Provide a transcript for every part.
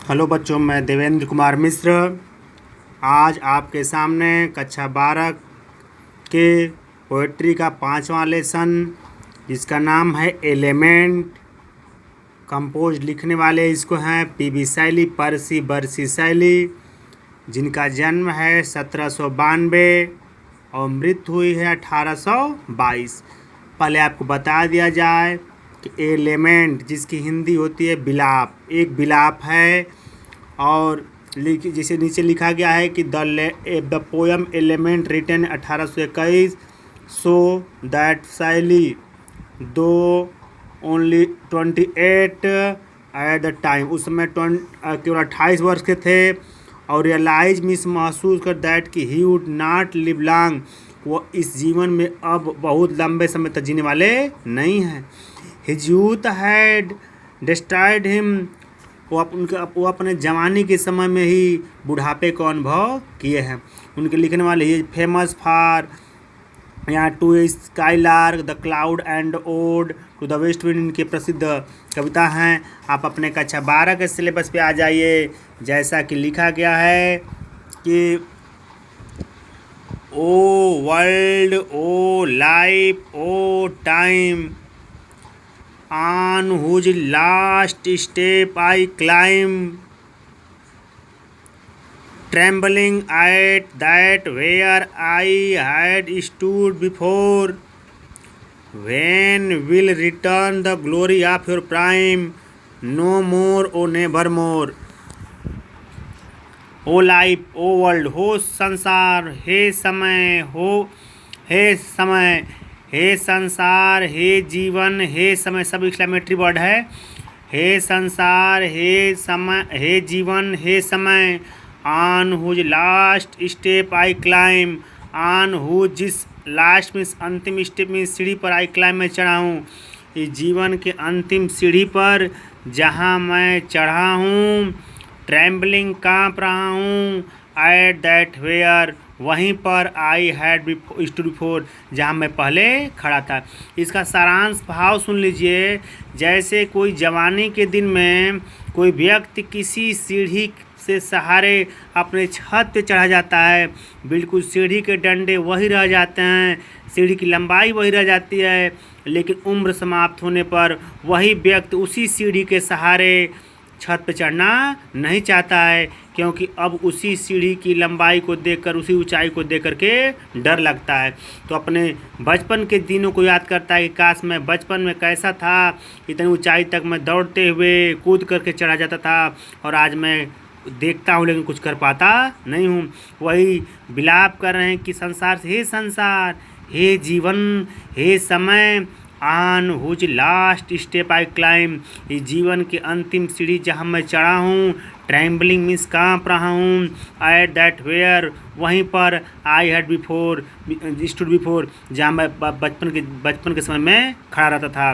Hello बच्चों, मैं देवेंद्र कुमार मिश्र आज आपके सामने कक्षा 12 के पोएट्री का 5वां लेसन जिसका नाम है एलिमेंट। कंपोज लिखने वाले इसको हैं पी.बी. शैली, परसी बरसी शैली, जिनका जन्म है 1792 और मृत्यु हुई है 1822। पहले आपको बता दिया जाए कि एलिमेंट जिसकी हिंदी होती है बिलाप, एक बिलाप है। और जिसे नीचे लिखा गया है कि the poem element written 1821 so that Shelley दो ओनली 28 एट द टाइम, उस समय केवल 28 वर्ष के थे, और रियलाइज महसूस कर दैट कि he would not live long, वो इस जीवन में अब बहुत लंबे समय तक जीने वाले नहीं हैं। His youth had destroyed him, वो अपने जवानी के समय में ही बुढ़ापे को अनुभव किए हैं। उनके लिखने वाले ही फेमस फॉर यहाँ to skylark, the cloud and ode to the west wind, इनके प्रसिद्ध कविता हैं। आप अपने कक्षा 12 के सिलेबस पे आ जाइए। जैसा कि लिखा गया है कि O world, O life, O time, on whose last step I climb, trembling at that where I had stood before. When will return the glory of your prime? No more, oh nevermore. O life, O world, हो संसार, हे समय, हे समय, हे संसार, हे जीवन, हे समय, सब exclamatory word है। हे संसार, हे समय, हे जीवन, हे समय, on whose last step I climb, on whose, जिस लास्ट मीन्स अंतिम, स्टेप मीन्स सीढ़ी पर, आई क्लाइम में चढ़ा हूँ, इस जीवन के अंतिम सीढ़ी पर जहाँ मैं चढ़ा हूँ, ट्रैम्बलिंग काँप रहा हूँ, एट दैट वेयर, वहीं पर आई हैड स्टूड बिफोर, जहाँ मैं पहले खड़ा था। इसका सारांश भाव सुन लीजिए। जैसे कोई जवानी के दिन में कोई व्यक्ति किसी सीढ़ी से सहारे अपने छत पे चढ़ा जाता है, बिल्कुल सीढ़ी के डंडे वही रह जाते हैं, सीढ़ी की लंबाई वही रह जाती है, लेकिन उम्र समाप्त होने पर वही व्यक्ति उसी सीढ़ी के सहारे छत पे चढ़ना नहीं चाहता है, क्योंकि अब उसी सीढ़ी की लंबाई को देखकर, उसी ऊंचाई को देख करके डर लगता है। तो अपने बचपन के दिनों को याद करता है कि काश मैं बचपन में कैसा था, इतनी ऊंचाई तक मैं दौड़ते हुए कूद करके चढ़ा जाता था, और आज मैं देखता हूँ लेकिन कुछ कर पाता नहीं हूँ। वही विलाप कर रहे हैं कि संसार, हे संसार, हे जीवन, हे समय, on whose last step I climb, इस जीवन के अंतिम सीढ़ी जहाँ मैं चढ़ा हूँ, ट्रैम्बलिंग मीन्स काँप रहा हूँ, एट दैट वेयर, वहीं पर, I had before, stood before, जहाँ मैं बचपन के समय में खड़ा रहता था।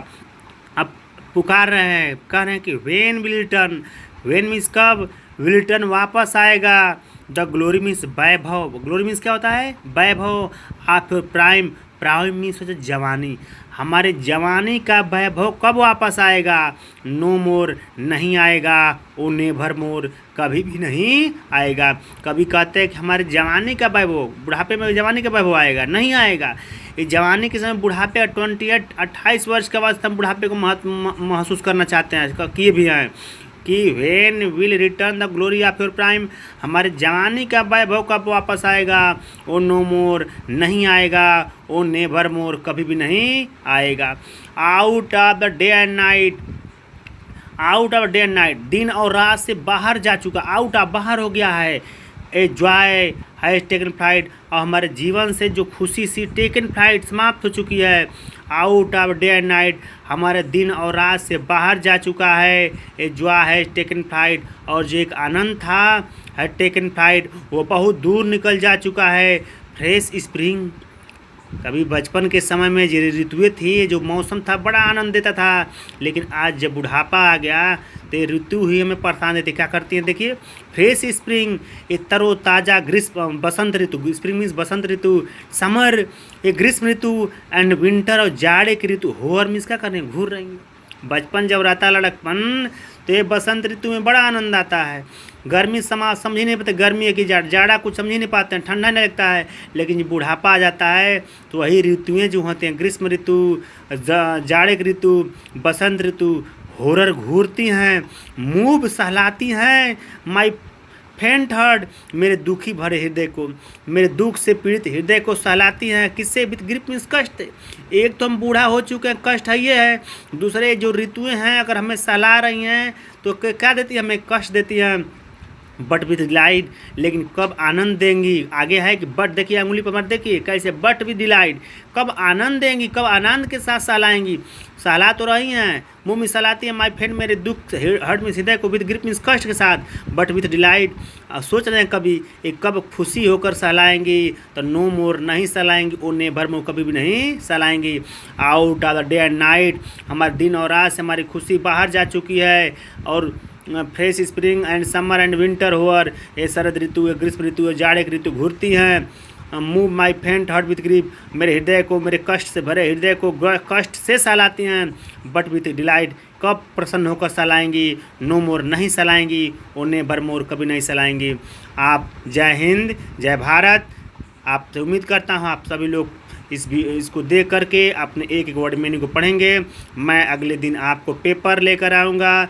अब पुकार रहे हैं, कह रहे हैं कि when will return, when means कब, विल रिटर्न वापस आएगा, द ग्लोरी मीन्स वैभव, ग्लोरी मीन्स क्या होता है, वैभव, of your prime, prime means होता है जवानी, हमारे जवानी का वैभव कब वापस आएगा, नो मोर, नहीं आएगा, ओ नेवर मोर, कभी भी नहीं आएगा। कभी कहते हैं कि हमारे जवानी का वैभव, बुढ़ापे में जवानी का वैभव आएगा, नहीं आएगा। इस जवानी के समय बुढ़ापे 28 वर्ष के बाद हम बुढ़ापे को महसूस करना चाहते हैं, किए भी हैं कि when will return the glory of your prime, हमारे जवानी का वैभव कब वापस आएगा, ओ नो मोर, नहीं आएगा, ओ नेवर मोर, कभी भी नहीं आएगा। Out of the day and night, out of day and night, दिन और रात से बाहर जा चुका, आउट ऑफ, बाहर हो गया है, a joy has taken flight, और हमारे जीवन से जो खुशी सी टेकन फ्लाइट, समाप्त हो चुकी है। Out of day and night, हमारे दिन और रात से बाहर जा चुका है, a joy has taken flight, और जो एक आनंद था, हैज टेकन फ्लाइट, वो बहुत दूर निकल जा चुका है। फ्रेश स्प्रिंग, कभी बचपन के समय में जो ऋतुएँ थी, जो मौसम था, बड़ा आनंद देता था, लेकिन आज जब बुढ़ापा आ गया तो ये ऋतु ही हमें परेशान देती, क्या करती है, देखिए, फ्रेश स्प्रिंग, ये तरोताज़ा ग्रीष्म, बसंत ऋतु, स्प्रिंग मीन्स बसंत ऋतु, समर ये ग्रीष्म ऋतु, एंड विंटर और जाड़े की ऋतु, होवर मीन्स क्या कर रही हैं, घूर रही हैं। बचपन जब रहता लड़कपन तो ये बसंत ऋतु में बड़ा आनंद आता है। गर्मी समझ ही नहीं पाते, गर्मी है कि जाड़ा कुछ समझ ही नहीं पाते हैं, ठंडा नहीं लगता है। लेकिन जब बुढ़ापा आ जाता है तो वही ऋतुएँ जो होते हैं, ग्रीष्म ऋतु, जाड़े की ऋतु, बसंत ऋतु, होरर घूरती हैं, मूव सहलाती हैं। माई फेंट हार्ट, मेरे दुखी भरे हृदय को, मेरे दुख से पीड़ित हृदय को सहलाती हैं। किससे? विद ग्रिप मीन्स कष्ट। एक तो हम बूढ़ा हो चुके हैं, कष्ट है ये है। दूसरे जो ऋतुएं हैं अगर हमें सहला रही हैं तो क्या देती है? हमें कष्ट देती हैं। बट विद डिलाइट, लेकिन कब आनंद देंगी? आगे है कि बट, देखिए अंगुली पर मत देखिए कैसे, बट विद डिलाइट, कब आनंद देंगी, कब आनंद के साथ सहलाएंगी। सहला तो रही हैं, मुँह में सहलाती हैं माई फ्रेंड मेरे दुख हर्ट मीन्स हृदय को, विद ग्रिप मीन्स कष्ट के साथ, बट विद डिलाइट। सोच रहे हैं कभी एक कब खुशी होकर सहलाएंगी, तो नो मोर नहीं सहलाएंगी, ओ नेवर मोर कभी भी नहीं सहलाएंगी। Out of the day and night, हमारे दिन और रात से हमारी खुशी बाहर जा चुकी है। और fresh spring and summer and winter hoar, ये शरद ऋतु, ग्रीष्म ऋतु, जाड़े की ऋतु घूरती हैं। मूव माई फेंट हार्ट विथ ग्रीफ, मेरे हृदय को, मेरे कष्ट से भरे हृदय को कष्ट से सहलाती हैं। बट विथ डिलाइट, कब प्रसन्न होकर सहलाएंगी? नो मोर नहीं सहलाएंगी, ओ नेवर मोर कभी नहीं सहलाएंगी। आप जय हिंद, जय भारत। आपसे उम्मीद करता हूँ आप सभी लोग इसको देख करके अपने एक एक वर्ड मीनिंग को पढ़ेंगे। मैं अगले दिन आपको पेपर लेकर आऊँगा।